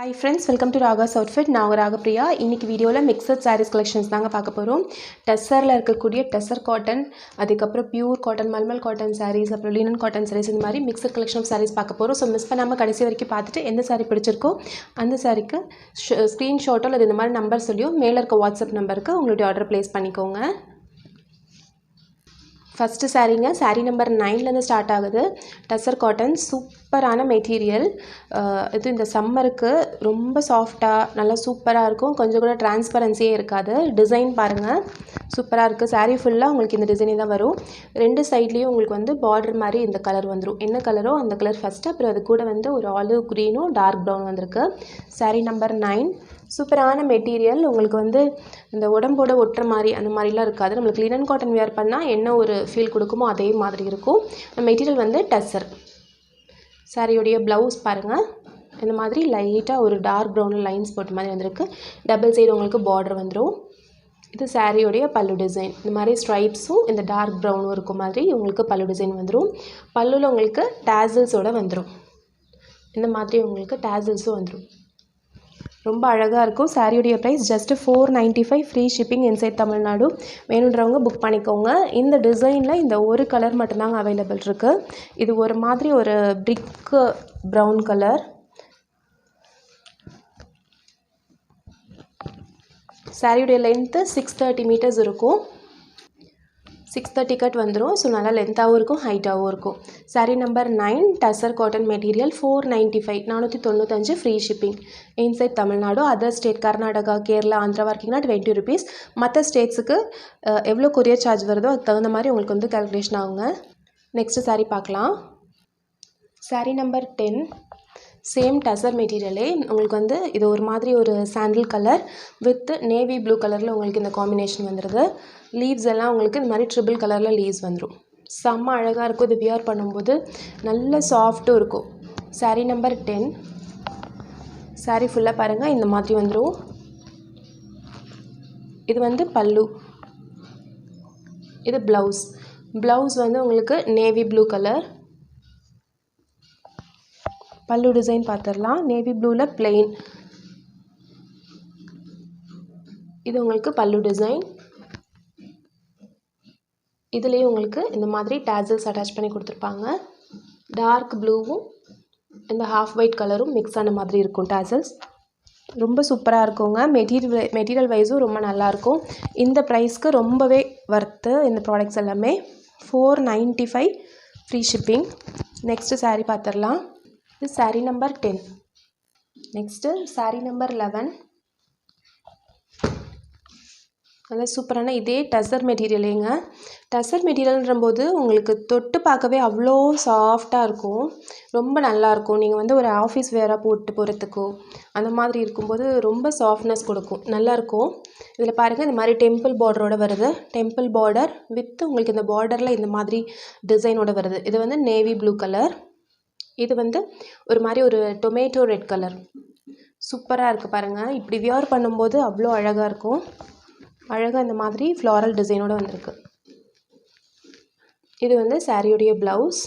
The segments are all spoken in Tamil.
Hi friends, welcome to Raga's Outfit. நான் உங்கள் ராகப்பிரியா. இன்னைக்கு வீடியோவில் மிக்சட் சாரீஸ் கலெக்ஷன்ஸ் தாங்க பார்க்க போகிறோம். டெஸ்ஸரில் இருக்கக்கூடிய டெஸ்ஸர் காட்டன், அதுக்கப்புறம் pure cotton, mulmul cotton saris, அப்புறம் லினன் காட்டன் சாரீஸ், இந்த மாதிரி மிக்சட் கலெக்ஷன் ஆஃப் சாரீஸ் பார்க்க போகிறோம். ஸோ மிஸ் பண்ணாமல் கடைசி வரைக்கும் பார்த்துட்டு எந்த சாரீ பிடிச்சிருக்கோ அந்த சாரீக்கு ஸ்க்ரீன்ஷாட்டோ அல்லது இந்த மாதிரி நம்பர் சொல்லியோ மேலே இருக்க வாட்ஸ்அப் நம்பருக்கு உங்களுடைய ஆர்டர் ப்ளேஸ் பண்ணிக்கோங்க. ஃபஸ்ட்டு சாரீங்க, சாரீ நம்பர் 9லேருந்து ஸ்டார்ட் ஆகுது. டெஸ்ஸர் காட்டன், சூப்பரான மெட்டீரியல். இது இந்த சம்மருக்கு ரொம்ப சாஃப்டாக நல்லா சூப்பராக இருக்கும். கொஞ்சம் கூட டிரான்ஸ்பரன்சியே இருக்காது. டிசைன் பாருங்கள், சூப்பராக இருக்குது. சாரீ ஃபுல்லாக உங்களுக்கு இந்த டிசைனே தான் வரும். ரெண்டு சைட்லேயும் உங்களுக்கு வந்து பார்டர் மாதிரி இந்த கலர் வந்துடும். என்ன கலரோ அந்த கலர் ஃபஸ்ட்டு, அப்புறம் அது கூட வந்து ஒரு ஆலிவ் க்ரீனும் டார்க் ப்ரௌன் வந்திருக்கு. சாரீ நம்பர் 9, சூப்பரான மெட்டீரியல். உங்களுக்கு வந்து இந்த உடம்போட ஒட்டுற மாதிரி அந்த மாதிரிலாம் இருக்காது. நம்மளுக்கு லினன் காட்டன் வேர் பண்ணால் என்ன ஒரு ஃபீல் கொடுக்குமோ அதே மாதிரி இருக்கும். மெட்டீரியல் வந்து டெஸ்ஸர். சாரியுடைய ப்ளவுஸ் பாருங்கள், இந்த மாதிரி லைட்டாக ஒரு டார்க் ப்ரௌனில் லைன்ஸ் போட்ட மாதிரி வந்திருக்கு. டபுள் சைடு உங்களுக்கு பார்டர் வந்துடும். இது சாரியோடைய பல்லு டிசைன். இந்த மாதிரி ஸ்ட்ரைப்ஸும் இந்த டார்க் ப்ரௌனும் இருக்கும் மாதிரி உங்களுக்கு பல்லு டிசைன் வந்துடும். பல்லுவில் உங்களுக்கு டேசல்ஸோடு வந்துடும். இந்த மாதிரி உங்களுக்கு டேசல்ஸும் வந்துடும். ரொம்ப அழகாக இருக்கும். சாரியுடைய price just 495, free shipping inside Tamil Nadu. வேணுன்றவங்க புக் பண்ணிக்கோங்க. இந்த டிசைனில் இந்த ஒரு கலர் மட்டும்தாங்க அவைலபிள் இருக்குது. இது ஒரு மாதிரி ஒரு பிரிக் ப்ரௌன் கலர். சாரியுடைய லென்த்து 630 மீட்டர்ஸ் இருக்கும். 630 கட் வந்துடும். ஸோ நல்லா லென்த்தாகவும் இருக்கும், ஹைட்டாகவும் இருக்கும். Sari number 9, tussar cotton material, 495, 495, free shipping inside Tamil Nadu. Other state Karnataka, Kerala, ஆந்திராவாக இருக்கீங்கன்னா 20 ருபீஸ். மற்ற ஸ்டேட்ஸுக்கு எவ்வளோ கொரியர் சார்ஜ் வருதோ அதுக்கு தகுந்த மாதிரி உங்களுக்கு வந்து கால்குலேஷன் ஆகுங்க. நெக்ஸ்ட்டு சாரீ பார்க்கலாம். சாரீ நம்பர் 10, சேம் டசர் மெட்டீரியலே. உங்களுக்கு வந்து இது ஒரு மாதிரி ஒரு sandal colour with navy blue கலரில் உங்களுக்கு இந்த காம்பினேஷன் வந்துடுது. லீவ்ஸ் எல்லாம் உங்களுக்கு இந்த மாதிரி ட்ரிபிள் கலரில் லீவ்ஸ் வந்துடும். செம்ம அழகாக இருக்கும். இது வியர் பண்ணும்போது நல்ல சாஃப்ட்டும் இருக்கும். Sari number 10. சாரீ ஃபுல்லாக பாருங்கள், இந்த மாதிரி வந்துடும். இது வந்து பல்லு, இது ப்ளவுஸ். ப்ளவுஸ் வந்து உங்களுக்கு நேவி ப்ளூ கலர். பல்லு டிசைன் பார்த்துடலாம். நேவி ப்ளூவில் பிளெயின். இது உங்களுக்கு பல்லு டிசைன். இதுலேயும் உங்களுக்கு இந்த மாதிரி டேசல்ஸ் அட்டாச் பண்ணி கொடுத்துருப்பாங்க. டார்க் ப்ளூவும் இந்த ஹாஃப் ஒயிட் கலரும் மிக்ஸ் ஆன மாதிரி இருக்கும் டேசல்ஸ். ரொம்ப சூப்பராக இருக்குங்க. மெட்டீரியல் வைஸும் ரொம்ப நல்லாயிருக்கும். இந்த ப்ரைஸ்க்கு ரொம்பவே வர்த்து இந்த ப்ராடக்ட்ஸ் எல்லாமே. 495, ஃப்ரீ ஷிப்பிங். நெக்ஸ்ட்டு சாரீ பார்த்துடலாம். இது sari number 10. Next sari number 11. நல்லா சூப்பரான இதே டசர் மெட்டீரியலேங்க. டசர் மெட்டீரியல்ன்றம்போது உங்களுக்கு தொட்டு பார்க்கவே அவ்வளோ சாஃப்டாக இருக்கும். ரொம்ப நல்லாயிருக்கும். நீங்கள் வந்து ஒரு ஆஃபீஸ் வேராக போட்டு போகிறதுக்கோ அந்த மாதிரி இருக்கும்போது ரொம்ப சாஃப்ட்னஸ் கொடுக்கும், நல்லாயிருக்கும். இதில் பாருங்கள், இந்த மாதிரி டெம்பிள் பார்டரோடு வருது. டெம்பிள் பார்டர் வித் உங்களுக்கு இந்த பார்டரில் இந்த மாதிரி டிசைனோடு வருது. இது வந்து நேவி ப்ளூ கலர். இது வந்து ஒரு மாதிரி ஒரு டொமேட்டோ ரெட் கலர். சூப்பராக இருக்குது பாருங்கள். இப்படி வியர் பண்ணும்போது அவ்வளோ அழகாக இருக்கும். அழகாக இந்த மாதிரி ஃப்ளாரல் டிசைனோடு வந்திருக்கு. இது வந்து சாரியுடைய ப்ளவுஸ்.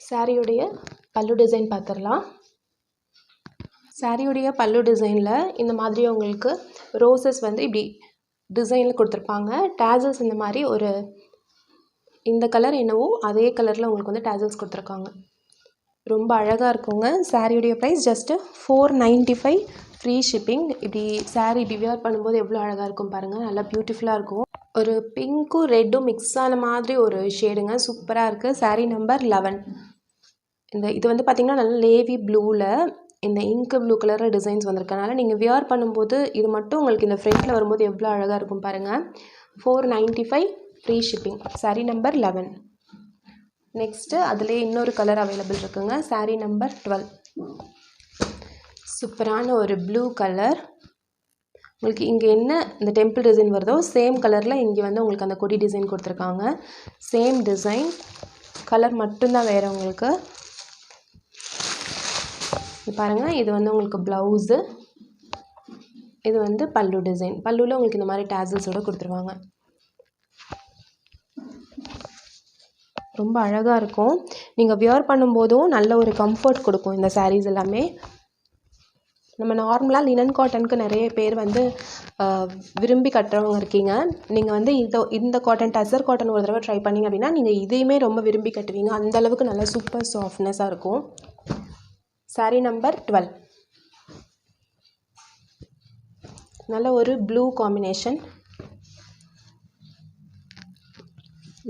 சாரியுடைய பல்லு டிசைன் பார்த்துடலாம். சாரியுடைய பல்லு டிசைனில் இந்த மாதிரி உங்களுக்கு ரோசஸ் வந்து இப்படி டிசைனில் கொடுத்துருப்பாங்க. டேசல்ஸ் இந்த மாதிரி ஒரு இந்த கலர் என்னவோ அதே கலரில் உங்களுக்கு வந்து டேசல்ஸ் கொடுத்துருக்காங்க. ரொம்ப அழகாக இருக்குங்க. சாரியுடைய ப்ரைஸ் ஜஸ்ட்டு 495, ஃப்ரீ ஷிப்பிங். இப்படி சாரீ இப்படி வியர் பண்ணும்போது எவ்வளோ அழகாக இருக்கும் பாருங்கள். நல்லா பியூட்டிஃபுல்லாக இருக்கும். ஒரு பிங்க்கும் ரெட்டும் மிக்ஸ் ஆன மாதிரி ஒரு ஷேடுங்க. சூப்பராக இருக்குது. சாரீ நம்பர் 11. இது வந்து பார்த்திங்கன்னா நல்லா நேவி ப்ளூவில் இந்த இங்கு ப்ளூ கலரில் டிசைன்ஸ் வந்திருக்கனால நீங்கள் வியர் பண்ணும்போது இது மட்டும் உங்களுக்கு இந்த ஃப்ரண்ட்டில் வரும்போது எவ்வளோ அழகாக இருக்கும் பாருங்கள். 495, free shipping. Sari number 11. Next அதுலேயே இன்னொரு கலர் அவைலபிள் இருக்குங்க. சாரீ நம்பர் 12. சூப்பரான ஒரு ப்ளூ கலர். உங்களுக்கு இங்கே என்ன இந்த டெம்பிள் டிசைன் வருதோ சேம் கலரில் இங்கே வந்து உங்களுக்கு அந்த கொடி டிசைன் கொடுத்துருக்காங்க. சேம் டிசைன், கலர் மட்டும்தான் வேறு உங்களுக்கு. இது பாருங்கள், இது வந்து உங்களுக்கு ப்ளவுஸு. இது வந்து பல்லு டிசைன். பல்லுவில் உங்களுக்கு இந்த மாதிரி டேசல்ஸோடு கொடுத்துருவாங்க. ரொம்ப அழகாக இருக்கும். நீங்கள் வியர் பண்ணும்போதும் நல்ல ஒரு கம்ஃபர்ட் கொடுக்கும் இந்த சாரீஸ் எல்லாமே. நம்ம நார்மலாக லினன் காட்டனுக்கு நிறைய பேர் வந்து விரும்பி கட்டுறவங்க இருக்கீங்க. நீங்கள் வந்து இந்த காட்டன் டசர் காட்டன் ஒரு தடவை ட்ரை பண்ணிங்க அப்படின்னா நீங்கள் இதையுமே ரொம்ப விரும்பி கட்டுவீங்க. அந்தளவுக்கு நல்லா சூப்பர் சாஃப்ட்னஸாக இருக்கும். சாரீ நம்பர் 12 நல்ல ஒரு ப்ளூ காம்பினேஷன்.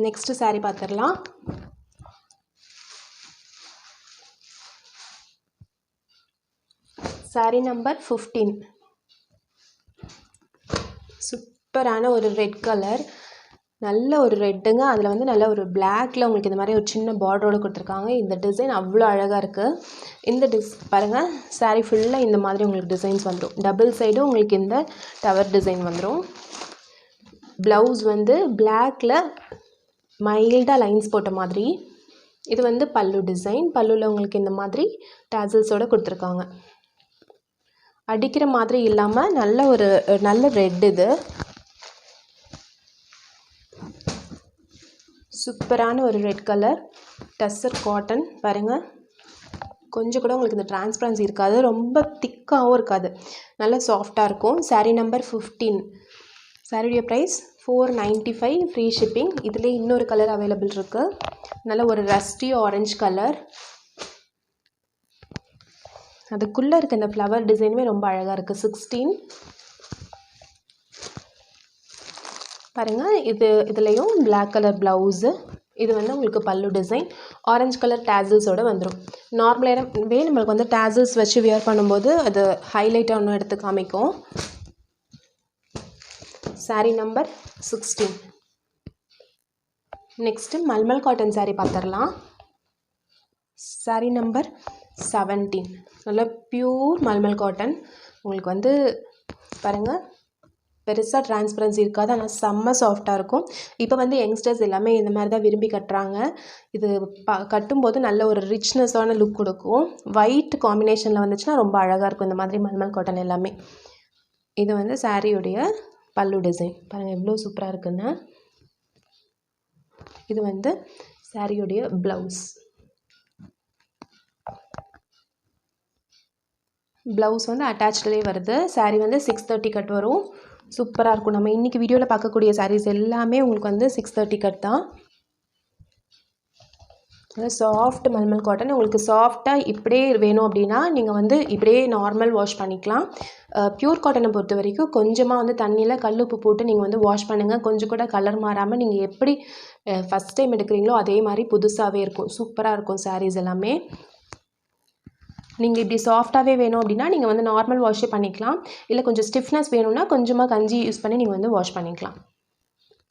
நெக்ஸ்ட் சாரீ பார்த்துடலாம். சாரீ நம்பர் 15 சூப்பரான ஒரு ரெட் கலர், நல்ல ஒரு ரெட்டுங்க. அதில் வந்து நல்ல ஒரு பிளாக்ல உங்களுக்கு இந்த மாதிரி ஒரு சின்ன பார்டரோடு கொடுத்துருக்காங்க. இந்த டிசைன் அவ்வளோ அழகாக இருக்குது. இந்த பாருங்கள், சாரீ ஃபுல்லாக இந்த மாதிரி உங்களுக்கு டிசைன்ஸ் வந்துடும். டபுள் சைடும் உங்களுக்கு இந்த டவர் டிசைன் வந்துடும். ப்ளவுஸ் வந்து பிளாக்ல மைல்டாக லைன்ஸ் போட்ட மாதிரி. இது வந்து பல்லு டிசைன். பல்லுவில் உங்களுக்கு இந்த மாதிரி டாசல்ஸோடு கொடுத்துருக்காங்க. அடிக்கிற மாதிரி இல்லாமல் நல்ல ரெட். இது சூப்பரான ஒரு ரெட் கலர் டஸ்ஸர் காட்டன். பாருங்கள், கொஞ்சம் கூட உங்களுக்கு இந்த டிரான்ஸ்பரன்சி இருக்காது, ரொம்ப திக்காகவும் இருக்காது, நல்ல சாஃப்டாக இருக்கும். Sari number 15. சாரியுடைய ப்ரைஸ் 495 ஃப்ரீ ஷிப்பிங். இதிலே இன்னொரு கலர் அவைலபிள் இருக்குது, நல்ல ஒரு ரஸ்டி ஆரஞ்சு கலர். அதுக்குள்ளே இருக்க இந்த ஃப்ளவர் டிசைனுமே ரொம்ப அழகாக இருக்குது. 16 பாருங்கள். இதுலேயும் பிளாக் கலர் ப்ளவுஸு. இது வந்து உங்களுக்கு பல்லு டிசைன். ஆரஞ்சு கலர் டேசல்ஸோடு வந்துடும். நார்மலாகவே நம்மளுக்கு வந்து டேசல்ஸ் வச்சு வியர் பண்ணும்போது அது ஹைலைட்டாக ஒன்று எடுத்து காமிக்கும். Sari number 16. Next mulmul cotton sari பார்த்துடலாம். சாரீ நம்பர் 17 நல்ல பியூர் மல்மல் காட்டன். உங்களுக்கு வந்து பாருங்கள், பெருசாக டிரான்ஸ்பரன்சி இருக்காது, ஆனால் செம்ம சாஃப்டாக இருக்கும். இப்போ வந்து யங்ஸ்டர்ஸ் எல்லாமே இந்த மாதிரி தான் விரும்பி கட்டுறாங்க. இது கட்டும்போது நல்ல ஒரு ரிச்னஸான லுக் கொடுக்கும். ஒயிட் காம்பினேஷனில் வந்துச்சுன்னா ரொம்ப அழகாக இருக்கும் இந்த மாதிரி மல்மல் காட்டன் எல்லாமே. இது வந்து சாரியுடைய பல்லு டிசைன். பாருங்கள் எவ்வளோ சூப்பராக இருக்குன்னு. இது வந்து சாரியுடைய ப்ளவுஸ். ப்ளவுஸ் வந்து அட்டாச்லேயே வருது. சாரீ வந்து 630 கட் வரும். சூப்பராக இருக்கும். நம்ம இன்றைக்கி வீடியோவில் பார்க்கக்கூடிய சாரீஸ் எல்லாமே உங்களுக்கு வந்து 630 கட் தான். Soft mulmul cotton. உங்களுக்கு சாஃப்டாக இப்படியே வேணும் அப்படின்னா நீங்கள் வந்து இப்படியே நார்மல் வாஷ் பண்ணிக்கலாம். ப்யூர் காட்டனை பொறுத்த வரைக்கும் கொஞ்சமாக வந்து தண்ணியில் கல்லுப்பு போட்டு நீங்கள் வந்து வாஷ் பண்ணுங்கள். கொஞ்சம் கூட கலர் மாறாமல் நீங்கள் எப்படி ஃபஸ்ட் டைம் எடுக்கிறீங்களோ அதே மாதிரி புதுசாகவே இருக்கும். சூப்பராக இருக்கும் சாரீஸ் எல்லாமே. நீங்கள் இப்படி சாஃப்டாகவே வேணும் அப்படின்னா நீங்கள் வந்து நார்மல் வாஷே பண்ணிக்கலாம். இல்லை கொஞ்சம் ஸ்டிஃப்னஸ் வேணும்னா கொஞ்சமாக கஞ்சி யூஸ் பண்ணி நீங்கள் வந்து வாஷ் பண்ணிக்கலாம்.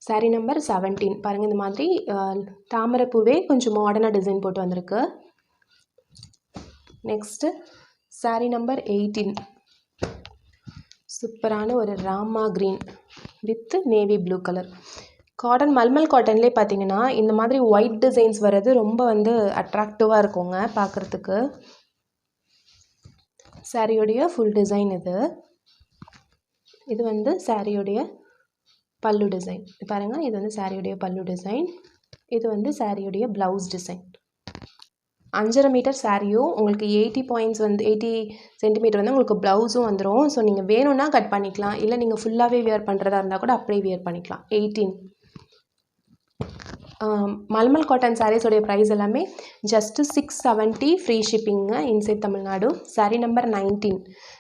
சாரீ நம்பர் 17 பாருங்கள், இந்த மாதிரி தாமரைப்பூவே கொஞ்சம் மாடர்னாக டிசைன் போட்டு வந்திருக்கு. நெக்ஸ்ட்டு சாரீ நம்பர் 18 சூப்பரான ஒரு Rama green with navy blue colour. Cotton mulmul காட்டன்லேயே பார்த்தீங்கன்னா இந்த மாதிரி ஒயிட் டிசைன்ஸ் வர்றது ரொம்ப வந்து அட்ராக்டிவாக இருக்குங்க பார்க்குறதுக்கு. சாரியோடைய ஃபுல் டிசைன் இது. இது வந்து சாரியோடைய பல்லு டிசைன். பாருங்கள், இது வந்து சாரியோடைய பல்லு டிசைன். இது வந்து சாரியோடைய ப்ளவுஸ் டிசைன். 5.5 மீட்டர் சாரியும் உங்களுக்கு 80 பாயிண்ட்ஸ் வந்து 80 சென்டிமீட்டர் வந்து உங்களுக்கு ப்ளவுஸும் வந்துடும். ஸோ நீங்கள் வேணும்னா கட் பண்ணிக்கலாம், இல்லை நீங்கள் ஃபுல்லாகவே வியர் பண்ணுறதா இருந்தால் கூட அப்படியே வியர் பண்ணிக்கலாம். 18 மல்மல் காட்டன் சாரீஸோடைய ப்ரைஸ் எல்லாமே just 670 free ஷிப்பிங்க inside Tamil Nadu. Sari number 19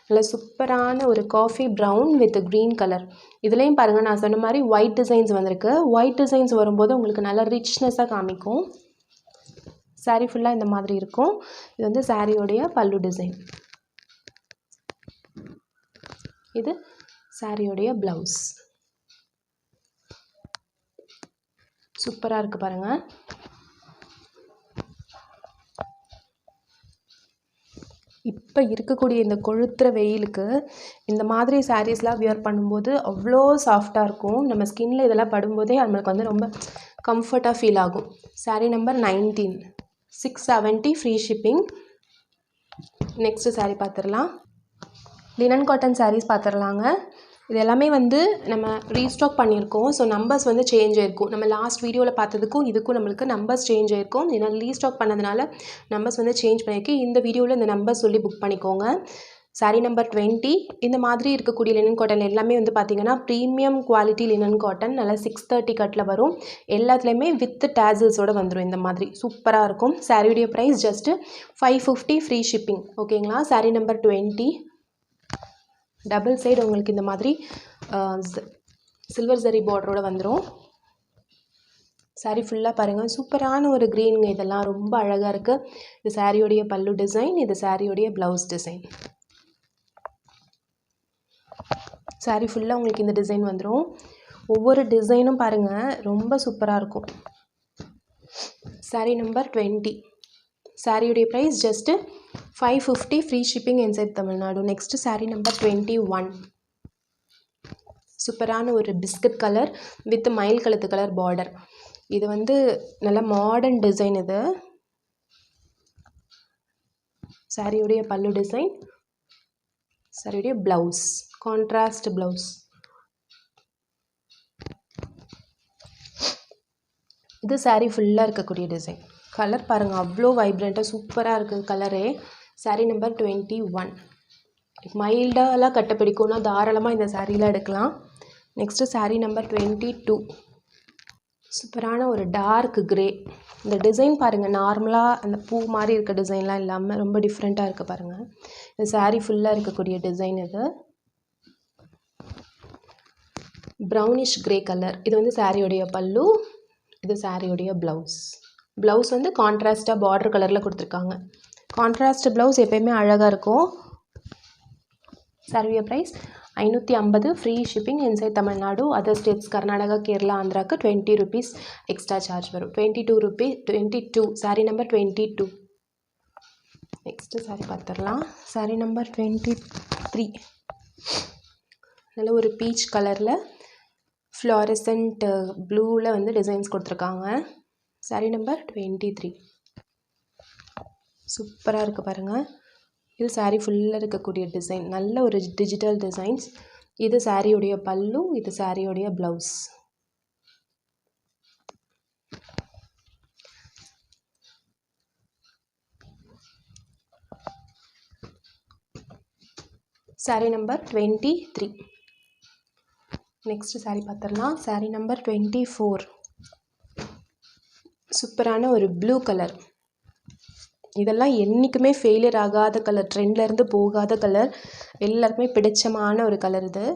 நல்ல சூப்பரான ஒரு coffee brown with green colour. இதுலேயும் பாருங்கள், நான் சொன்ன மாதிரி ஒயிட் டிசைன்ஸ் வந்திருக்கு. ஒயிட் டிசைன்ஸ் வரும்போது உங்களுக்கு நல்ல ரிச்னஸாக காமிக்கும். சாரீ ஃபுல்லாக இந்த மாதிரி இருக்கும். இது வந்து சாரியோடைய பல்லு டிசைன். இது சாரியோடைய ப்ளவுஸ். சூப்பராக இருக்குது பாருங்கள். இப்போ இருக்கக்கூடிய இந்த கொளுத்துற வெயிலுக்கு இந்த மாதிரி சாரீஸ்லாம் வியர் பண்ணும்போது அவ்வளோ சாஃப்டாக இருக்கும். நம்ம ஸ்கின்னில் இதெல்லாம் படும்போதே நம்மளுக்கு வந்து ரொம்ப கம்ஃபர்ட்டாக ஃபீல் ஆகும். Sari number 19 670 free shipping. Next sari பார்த்துடலாம். லினன் காட்டன் சாரீஸ் பார்த்துடலாங்க. இது எல்லாமே வந்து நம்ம ரீஸ்டாக் பண்ணியிருக்கோம். ஸோ நம்பர்ஸ் வந்து சேஞ்ச் ஆயிருக்கும். நம்ம லாஸ்ட் வீடியோவில் பார்த்ததுக்கும் இதுக்கும் நம்மளுக்கு நம்பர்ஸ் சேஞ்ச் ஆயிருக்கும். ஏன்னா ரீஸ்டாக் பண்ணதுனால நம்பர்ஸ் வந்து சேஞ்ச் பண்ணியிருக்கு. இந்த வீடியோவில் இந்த நம்பர் சொல்லி புக் பண்ணிக்கோங்க. சாரீ நம்பர் 20. இந்த மாதிரி இருக்கக்கூடிய லினன் காட்டன் எல்லாமே வந்து பார்த்திங்கன்னா ப்ரீமியம் குவாலிட்டி லினன் காட்டன். நல்லா 630 கட்டில் வரும். எல்லாத்துலேயுமே வித் டேசல்ஸோடு வந்துடும். இந்த மாதிரி சூப்பராக இருக்கும். சாரியுடைய ப்ரைஸ் ஜஸ்ட்டு 550 ஃப்ரீ ஷிப்பிங். ஓகேங்களா. சாரீ நம்பர் 20. டபுள் சைடு உங்களுக்கு இந்த மாதிரி சில்வர் ஜரி பார்டரோடு வந்துடும். சாரீ ஃபுல்லாக பாருங்கள், சூப்பரான ஒரு க்ரீனுங்க. இதெல்லாம் ரொம்ப அழகாக இருக்குது. இது சாரியோடைய பல்லு டிசைன், இது சாரியோடைய ப்ளவுஸ் டிசைன். சாரீ ஃபுல்லாக உங்களுக்கு இந்த டிசைன் வந்துடும். ஒவ்வொரு டிசைனும் பாருங்கள் ரொம்ப சூப்பராக இருக்கும். Sari number 20. சாரியுடைய price just 550 free shipping inside Tamil Nadu. Next sari number 21. சூப்பரான ஒரு பிஸ்கட் கலர் வித் மயில் கழுத்து கலர் பார்டர். இது வந்து நல்ல மாடர்ன் டிசைன். இது சாரியுடைய பல்லு டிசைன், சாரியுடைய ப்ளவுஸ் கான்ட்ராஸ்ட் ப்ளவுஸ். இது சாரீ ஃபுல்லாக இருக்கக்கூடிய டிசைன். கலர் பாருங்கள் அவ்வளோ வைப்ரண்ட்டாக சூப்பராக இருக்குது கலரே. சாரீ நம்பர் 21. மைல்டாலாம் கட்ட பிடிக்கும்னா தாராளமாக இந்த சாரீலாம் எடுக்கலாம். Next sari number 22. சூப்பரான ஒரு டார்க் கிரே. இந்த டிசைன் பாருங்கள், நார்மலாக அந்த பூ மாதிரி இருக்க டிசைன்லாம் இல்லாமல் ரொம்ப டிஃப்ரெண்ட்டாக இருக்குது பாருங்கள். இந்த சாரீ ஃபுல்லாக இருக்கக்கூடிய டிசைன். இது ப்ரௌனிஷ் கிரே கலர். இது வந்து சாரியோடைய பல்லு, இது சாரியோடைய ப்ளவுஸ். ப்ளவுஸ் வந்து கான்ட்ராஸ்ட்டாக பார்டர் கலரில் கொடுத்துருக்காங்க. கான்ட்ராஸ்ட் ப்ளவுஸ் எப்போயுமே அழகாக இருக்கும். சாரியோடைய price 550 free shipping inside Tamil Nadu. Other states Karnataka, Kerala, ஆந்திராவுக்கு 20 ருபீஸ் எக்ஸ்ட்ரா சார்ஜ் வரும். 22 சாரீ நம்பர் 22. நெக்ஸ்ட்டு சாரீ பார்த்துடலாம். சாரீ நம்பர் 23. நல்ல ஒரு பீச் கலரில் ஃப்ளாரசன்ட் ப்ளூவில் வந்து டிசைன்ஸ் கொடுத்துருக்காங்க. சாரீ நம்பர் 23. சூப்பராக இருக்குது பாருங்கள். இது சாரீ ஃபுல்லாக இருக்கக்கூடிய டிசைன். நல்ல ஒரு டிஜிட்டல் டிசைன்ஸ். இது சாரியோடைய பல்லு, இது சாரியோடைய blouse. Sari number 23. Next sari பார்த்துடலாம். சாரீ நம்பர் 24. சூப்பரான ஒரு ப்ளூ கலர். இதெல்லாம் என்றைக்குமே ஃபெயிலியர் ஆகாத கலர், ட்ரெண்ட்லேருந்து போகாத கலர், எல்லாருக்குமே பிடிச்சமான ஒரு கலர். இது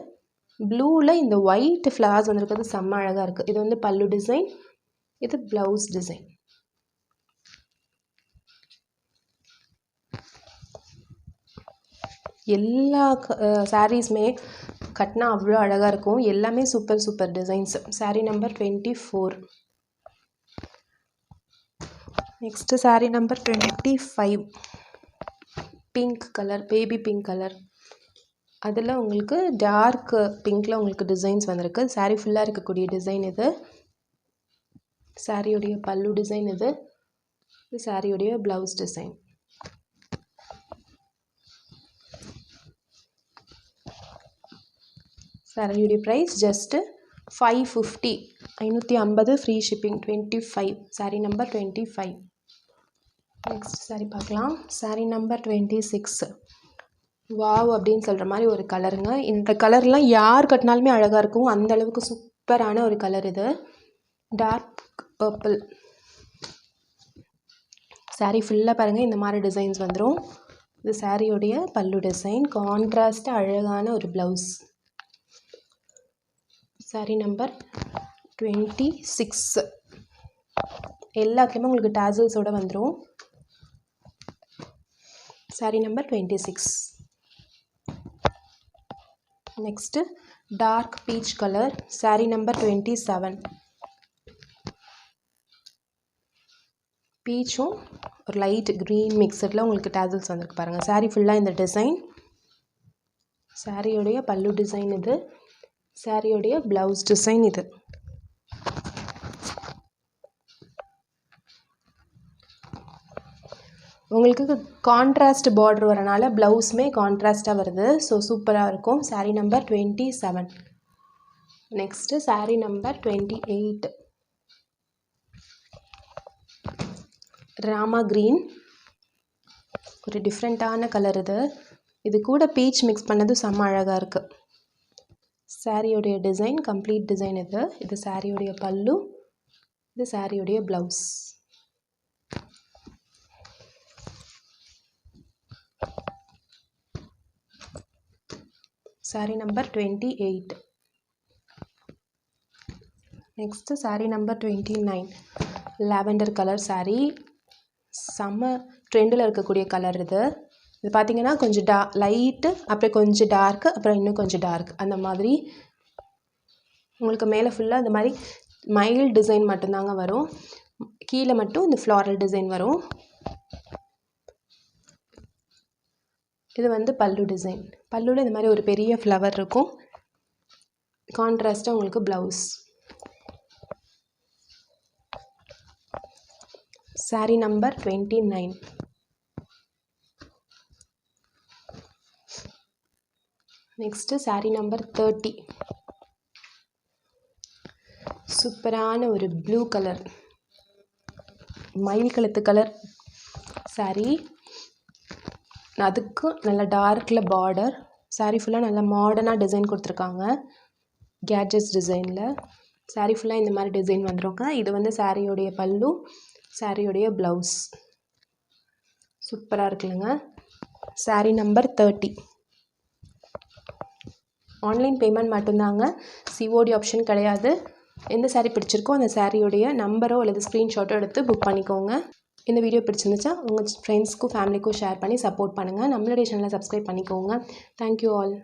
ப்ளூவில் இந்த ஒயிட் ஃப்ளவர்ஸ் வந்துருக்கிறது செம்ம அழகாக இருக்குது. இது வந்து பல்லு டிசைன், இது ப்ளவுஸ் டிசைன். எல்லா சாரீஸுமே கட்டினா அவ்வளோ அழகாக இருக்கும். எல்லாமே super super designs. Sari number 24. Next sari number 25. Pink colour, baby pink colour. அதில் உங்களுக்கு டார்க் பிங்க்கில் உங்களுக்கு டிசைன்ஸ் வந்திருக்கு. சாரீ ஃபுல்லாக இருக்கக்கூடிய டிசைன் இது. சாரியுடைய பல்லு டிசைன் இது. இது சாரியுடைய ப்ளவுஸ் டிசைன். சாரியுடைய price just 550. 550 free shipping. 25. Sari number 25. Next sari பார்க்கலாம். சாரீ நம்பர் 26. வாவ் அப்படின்னு சொல்கிற மாதிரி ஒரு கலருங்க. இந்த கலர்லாம் யார் கட்டினாலுமே அழகாக இருக்கும். அந்த அளவுக்கு சூப்பரான ஒரு கலர் இது. Dark purple. சாரீ ஃபுல்லாக பாருங்கள் இந்த மாதிரி டிசைன்ஸ் வந்துடும். இது சாரியோடைய பல்லு டிசைன். கான்ட்ராஸ்ட்டாக அழகான ஒரு ப்ளவுஸ். சாரீ நம்பர் 26. எல்லாத்துலேயுமே உங்களுக்கு டாசல்ஸோடு வந்துடும். Sari number 26. Next dark peach colour. Sari number 27. பீச்சும் ஒரு லைட் க்ரீன் மிக்சரில் உங்களுக்கு டாசல்ஸ் வந்துருக்கு பாருங்கள். சாரீ ஃபுல்லாக இந்த டிசைன். சாரியோடைய பல்லு டிசைன் இது. சாரியோடைய ப்ளவுஸ் டிசைன் இது. உங்களுக்கு கான்ட்ராஸ்ட் பார்டர் வரனால ப்ளவுஸுமே கான்ட்ராஸ்ட்டாக வருது. ஸோ சூப்பராக இருக்கும். Sari number 27. Next sari number 28. Rama green, ஒரு டிஃப்ரெண்ட்டான கலர் இது. இது கூட பீச் மிக்ஸ் பண்ணது செம்ம அழகாக இருக்குது. சாரியோடைய டிசைன் கம்ப்ளீட் டிசைன் இது. இது சாரியோடைய பல்லு, இது சாரியோடைய blouse. Sari number 28. Next sari number 29. Lavender colour sari, செம்ம ட்ரெண்டில் இருக்கக்கூடிய கலர் இது. இது பார்த்திங்கன்னா கொஞ்சம் லைட்டு, அப்புறம் கொஞ்சம் டார்க்கு, அப்புறம் இன்னும் கொஞ்சம் டார்க், அந்த மாதிரி உங்களுக்கு மேலே ஃபுல்லாக இந்த மாதிரி மைல்டு டிசைன் மட்டும்தாங்க வரும். கீழே மட்டும் இந்த ஃப்ளாரல் டிசைன் வரும். இது வந்து பல்லு டிசைன். பல்லுவில் இந்த மாதிரி ஒரு பெரிய ஃப்ளவர் இருக்கும். கான்ட்ராஸ்ட்டாக உங்களுக்கு blouse. Sari number 29. Next sari number 30. சூப்பரான ஒரு ப்ளூ கலர், மயில் கழுத்து கலர் சாரீ. அதுக்கு நல்ல டார்க்கில் பார்டர். சாரீ ஃபுல்லாக நல்லா மாடர்னாக டிசைன் கொடுத்துருக்காங்க, கேட்ஜெட்ஸ் டிசைனில். சாரீ ஃபுல்லாக இந்த மாதிரி டிசைன் வந்துருங்க. இது வந்து சாரியோடைய பல்லு, சாரியோடைய ப்ளவுஸ். சூப்பராக இருக்குல்லங்க. சாரீ நம்பர் 30. ஆன்லைன் பேமெண்ட் மட்டும்தாங்க, சிஓடி ஆப்ஷன் கிடையாது. எந்த சாரீ பிடிச்சிருக்கோ அந்த சாரியோடைய நம்பரோ அல்லது ஸ்க்ரீன்ஷாட்டோ எடுத்து புக் பண்ணிக்கோங்க. இந்த வீடியோ பிடிச்சிருந்துச்சா உங்கள் ஃப்ரெண்ட்ஸ்க்கும் ஃபேமிலிக்கும் ஷேர் பண்ணி சப்போர்ட் பண்ணுங்கள். நம்மளுடைய சேனலை சப்ஸ்கிரைப் பண்ணிக்கோங்க. Thank you all.